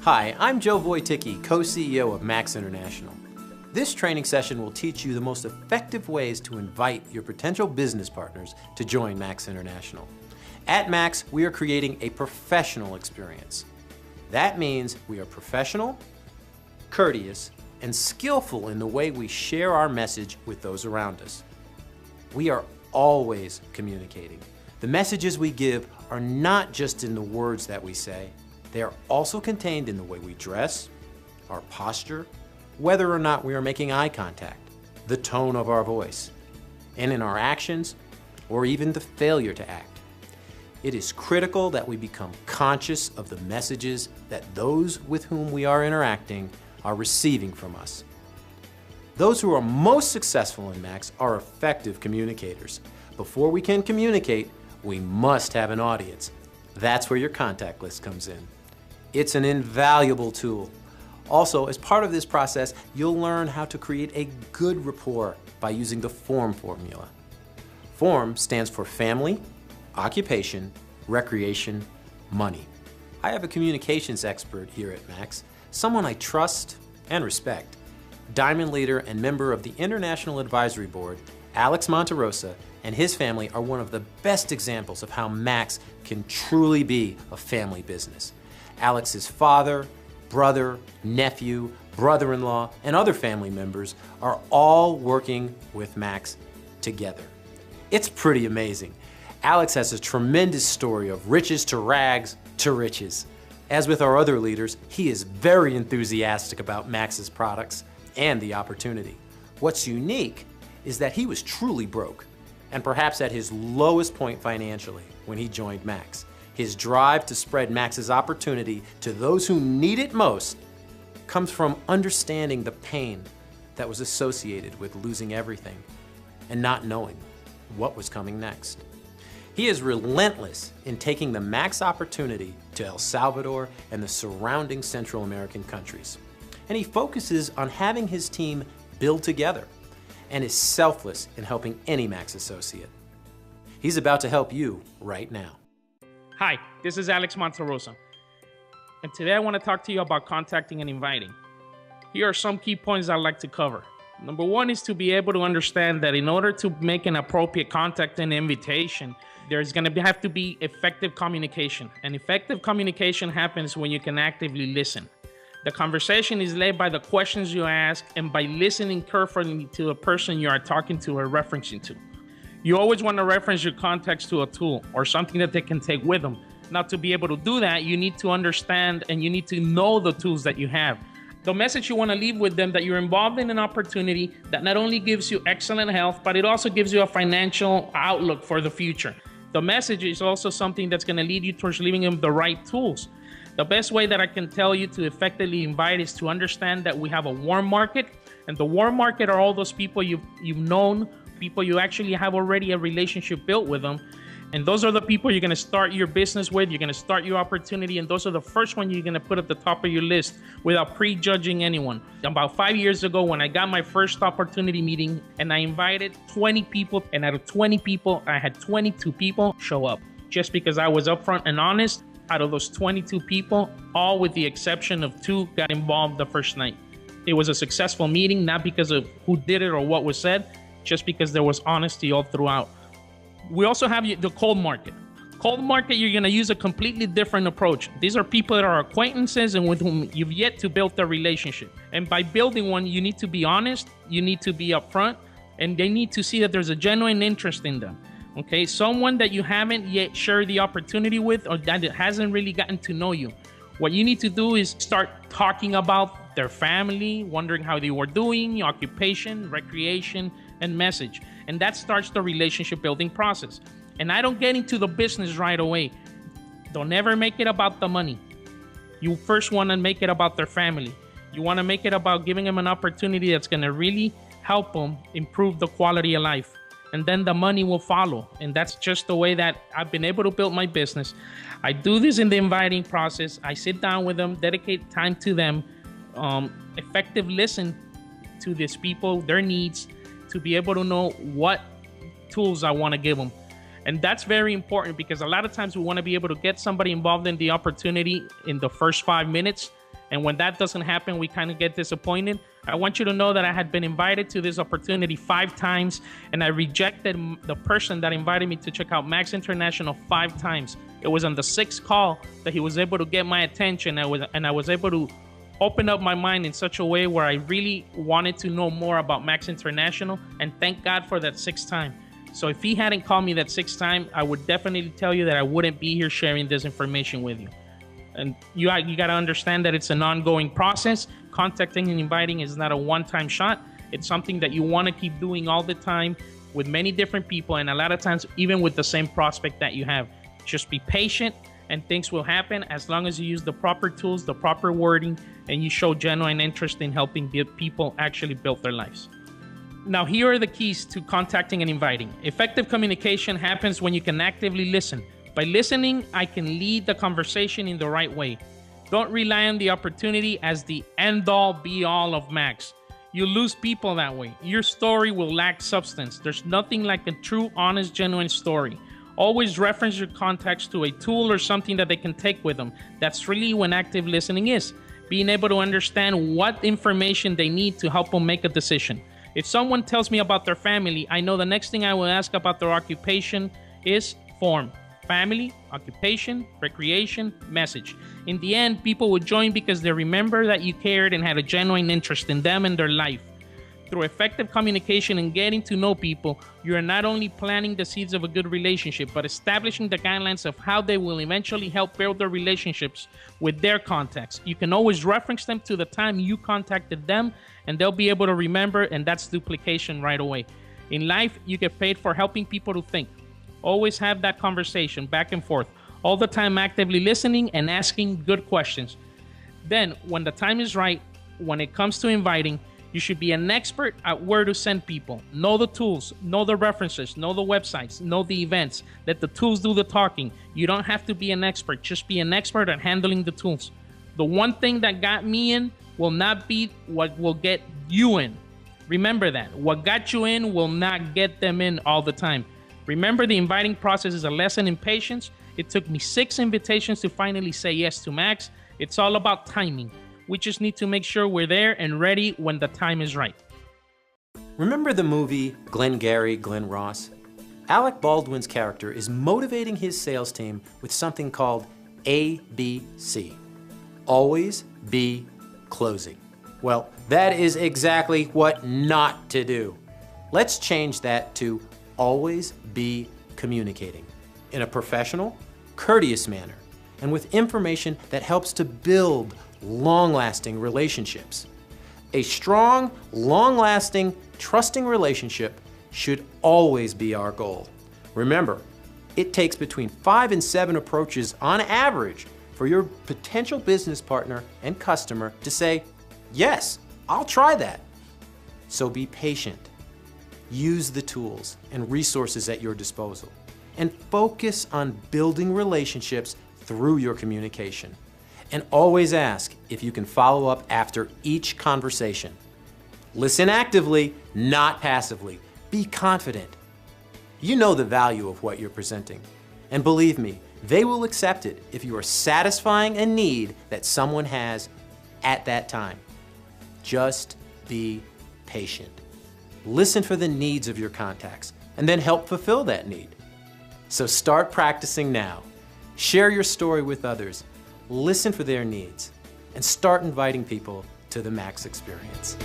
Hi, I'm Joe Wojtycki, co-CEO of Max International. This training session will teach you the most effective ways to invite your potential business partners to join Max International. At Max, we are creating a professional experience. That means we are professional, courteous, and skillful in the way we share our message with those around us. We are always communicating. The messages we give are not just in the words that we say, they are also contained in the way we dress, our posture, whether or not we are making eye contact, the tone of our voice, and in our actions, or even the failure to act. It is critical that we become conscious of the messages that those with whom we are interacting are receiving from us. Those who are most successful in Max are effective communicators. Before we can communicate, we must have an audience. That's where your contact list comes in. It's an invaluable tool. Also, as part of this process, you'll learn how to create a good rapport by using the FORM formula. FORM stands for family, occupation, recreation, money. I have a communications expert here at Max, someone I trust and respect. Diamond leader and member of the International Advisory Board, Alex Monterosa, and his family are one of the best examples of how Max can truly be a family business. Alex's father, brother, nephew, brother-in-law, and other family members are all working with Max together. It's pretty amazing. Alex has a tremendous story of riches to rags to riches. As with our other leaders, he is very enthusiastic about Max's products and the opportunity. What's unique is that he was truly broke, and perhaps at his lowest point financially when he joined Max. His drive to spread Max's opportunity to those who need it most comes from understanding the pain that was associated with losing everything and not knowing what was coming next. He is relentless in taking the Max opportunity to El Salvador and the surrounding Central American countries. And he focuses on having his team build together and is selfless in helping any Max associate. He's about to help you right now. Hi, this is Alex Monterosa, and today I want to talk to you about contacting and inviting. Here are some key points I'd like to cover. Number one is to be able to understand that in order to make an appropriate contact and invitation, there's going to have to be effective communication. And effective communication happens when you can actively listen. The conversation is led by the questions you ask and by listening carefully to the person you are talking to or referencing to. You always want to reference your contacts to a tool or something that they can take with them. Now, to be able to do that, you need to understand and you need to know the tools that you have. The message you want to leave with them that you're involved in an opportunity that not only gives you excellent health, but it also gives you a financial outlook for the future. The message is also something that's going to lead you towards leaving them the right tools. The best way that I can tell you to effectively invite is to understand that we have a warm market, and the warm market are all those people you've known, people you actually have already a relationship built with them. And those are the people you're going to start your business with, you're going to start your opportunity, and those are the first one you're going to put at the top of your list without prejudging anyone. About 5 years ago, when I got my first opportunity meeting and I invited 20 people, and out of 20 people, I had 22 people show up. Just because I was upfront and honest, out of those 22 people, all with the exception of 2 got involved the first night. It was a successful meeting, not because of who did it or what was said, just because there was honesty all throughout. We also have the cold market. Cold market, you're going to use a completely different approach. These are people that are acquaintances and with whom you've yet to build a relationship. And by building one, you need to be honest, you need to be upfront, and they need to see that there's a genuine interest in them. Okay, someone that you haven't yet shared the opportunity with or that hasn't really gotten to know you. What you need to do is start talking about their family, wondering how they were doing, occupation, recreation, and message. And that starts the relationship building process. And I don't get into the business right away. Don't ever make it about the money. You first want to make it about their family. You want to make it about giving them an opportunity that's going to really help them improve the quality of life. And then the money will follow. And that's just the way that I've been able to build my business. I do this in the inviting process. I sit down with them, dedicate time to them, effective listen to these people, their needs, to be able to know what tools I want to give them. And that's very important because a lot of times we want to be able to get somebody involved in the opportunity in the first 5 minutes. And when that doesn't happen, we kind of get disappointed. I want you to know that I had been invited to this opportunity 5 times, and I rejected the person that invited me to check out Max International 5 times. It was on the 6th call that he was able to get my attention, and I was able to open up my mind in such a way where I really wanted to know more about Max International, and thank God for that 6th time. So if he hadn't called me that 6th time, I would definitely tell you that I wouldn't be here sharing this information with you. And you got to understand that it's an ongoing process. Contacting and inviting is not a one-time shot. It's something that you want to keep doing all the time with many different people, and a lot of times even with the same prospect that you have. Just be patient and things will happen as long as you use the proper tools, the proper wording, and you show genuine interest in helping people actually build their lives. Now, here are the keys to contacting and inviting. Effective communication happens when you can actively listen. By listening, I can lead the conversation in the right way. Don't rely on the opportunity as the end-all, be-all of Max. You lose people that way. Your story will lack substance. There's nothing like a true, honest, genuine story. Always reference your contacts to a tool or something that they can take with them. That's really when active listening is. Being able to understand what information they need to help them make a decision. If someone tells me about their family, I know the next thing I will ask about their occupation is form. Family, occupation, recreation, message. In the end, people will join because they remember that you cared and had a genuine interest in them and their life. Through effective communication and getting to know people, you are not only planting the seeds of a good relationship, but establishing the guidelines of how they will eventually help build their relationships with their contacts. You can always reference them to the time you contacted them, and they'll be able to remember, and that's duplication right away. In life, you get paid for helping people to think. Always have that conversation back and forth, all the time actively listening and asking good questions. Then, when the time is right, when it comes to inviting, you should be an expert at where to send people. Know the tools, know the references, know the websites, know the events. Let the tools do the talking. You don't have to be an expert, just be an expert at handling the tools. The one thing that got me in will not be what will get you in. Remember that. What got you in will not get them in all the time. Remember, the inviting process is a lesson in patience. It took me 6 invitations to finally say yes to Max. It's all about timing. We just need to make sure we're there and ready when the time is right. Remember the movie Glengarry Glen Ross? Alec Baldwin's character is motivating his sales team with something called ABC. Always be closing. Well, that is exactly what not to do. Let's change that to always be communicating in a professional, courteous manner, and with information that helps to build long-lasting relationships. A strong, long-lasting, trusting relationship should always be our goal. Remember, it takes between 5 and 7 approaches on average for your potential business partner and customer to say, yes, I'll try that. So be patient. Use the tools and resources at your disposal, and focus on building relationships through your communication. And always ask if you can follow up after each conversation. Listen actively, not passively. Be confident. You know the value of what you're presenting. And believe me, they will accept it if you are satisfying a need that someone has at that time. Just be patient. Listen for the needs of your contacts and then help fulfill that need. So start practicing now. Share your story with others. Listen for their needs and start inviting people to the Max experience.